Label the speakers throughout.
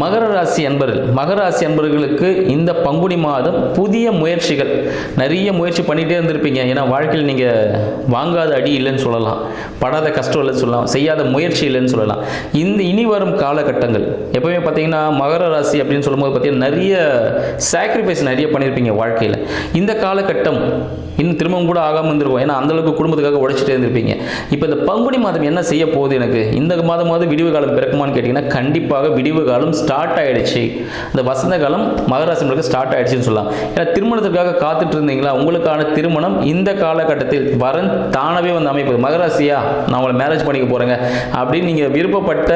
Speaker 1: மகர ராசி அன்பர்களுக்கு இந்த பங்குனி மாதம் புதிய முயற்சிகள் நிறைய முயற்சி பண்ணிகிட்டே இருந்திருப்பீங்க. ஏன்னா வாழ்க்கையில் நீங்கள் வாங்காத அடி இல்லைன்னு சொல்லலாம், படாத கஷ்டம் இல்லைன்னு சொல்லலாம், செய்யாத முயற்சி இல்லைன்னு சொல்லலாம். இந்த இனி வரும் காலகட்டங்கள் எப்பவுமே பார்த்தீங்கன்னா மகர ராசி அப்படின்னு சொல்லும்போது பார்த்தீங்கன்னா நிறைய சாக்ரிஃபைஸ் நிறைய பண்ணியிருப்பீங்க வாழ்க்கையில். இந்த காலகட்டம் இன்னும் திரும்பவும் கூட ஆகாமல் இருந்திருக்கும். ஏன்னா அந்தளவுக்கு குடும்பத்துக்காக உழைச்சிட்டே இருந்திருப்பீங்க. இப்போ இந்த பங்குனி மாதம் என்ன செய்ய போகுது, எனக்கு இந்த மாதமாவது விடிவு காலம் பிறக்குமான்னு கேட்டிங்கன்னா கண்டிப்பாக விடிவு காலம் ஸ்டார்ட் ஆகிடுச்சு. இந்த வசந்த காலம் மகராசிகளுக்கு ஸ்டார்ட் ஆகிடுச்சுன்னு சொல்லலாம். ஏன்னா திருமணத்துக்காக காத்துட்டு இருந்தீங்களா, உங்களுக்கான திருமணம் இந்த காலகட்டத்தில் வரன் தானாகவே வந்து அமைப்பது. மகராசியா நான் உங்களை மேரேஜ் பண்ணிக்க போகிறேங்க அப்படின்னு நீங்கள் விருப்பப்பட்ட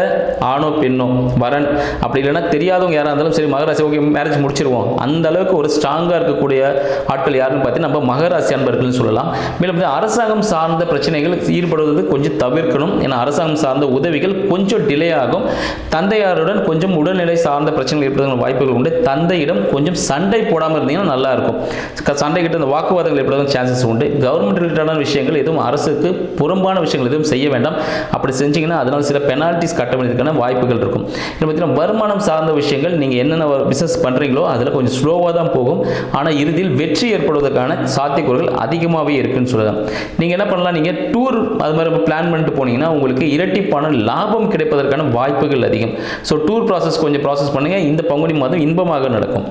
Speaker 1: ஆணோ பெண்ணோ வரன், அப்படி இல்லைன்னா தெரியாதவங்க யாராக இருந்தாலும் சரி மகராசி ஓகே மேரேஜ் முடிச்சிருவோம், அந்த அளவுக்கு ஒரு ஸ்ட்ராங்காக இருக்கக்கூடிய ஆட்கள் யாருன்னு பார்த்து நம்ம மகராசி அன்பர்கள்னு சொல்லலாம். மேலும் அரசாங்கம் சார்ந்த பிரச்சனைகள் ஈடுபடுவது கொஞ்சம் தவிர்க்கணும். ஏன்னா அரசாங்கம் சார்ந்த உதவிகள் கொஞ்சம் டிலே ஆகும். தந்தையாருடன் கொஞ்சம் உடல்நிலை சார்ந்த பிரச்சனைகள் ஏற்படுவதற்கான வாய்ப்புகள் உண்டு. தந்தையிடம் கொஞ்சம் சண்டை போடாமல் இருந்தீங்கன்னா நல்லா இருக்கும். சண்டை கிட்ட இந்த வாக்குவாதங்கள் ஏற்படுவதற்கு சான்சஸ் உண்டு. கவர்மெண்ட் ரிலேட்டடான விஷயங்கள் எதுவும் அரசுக்கு புறம்பான விஷயங்கள் எதுவும் செய்ய வேண்டாம். அப்படி செஞ்சீங்கன்னா அதனால் சில பெனால்டிஸ் கட்ட வேண்டியதுக்கான வாய்ப்புகள் இருக்கும். இதை பார்த்தீங்கன்னா வருமானம் சார்ந்த விஷயங்கள் நீங்கள் என்னென்ன பிசினஸ் பண்ணுறீங்களோ அதில் கொஞ்சம் ஸ்லோவாக தான் போகும். ஆனால் இறுதியில் வெற்றி ஏற்படுவதற்கான சாத்தியக்கூறுகள் அதிகமாகவே இருக்குன்னு சொல்லலாம். நீங்கள் என்ன பண்ணலாம், நீங்கள் டூர் அது மாதிரி பிளான் பண்ணிட்டு போனீங்கன்னா உங்களுக்கு இரட்டிப்பான லாபம் கிடைப்பதற்கான வாய்ப்புகள் அதிகம். ஸோ டூர் ப்ராசஸ் கொஞ்சம் ப்ராசஸ் பண்ணுங்க. இந்த பங்குனி மாதம் இன்பமாக நடக்கும்.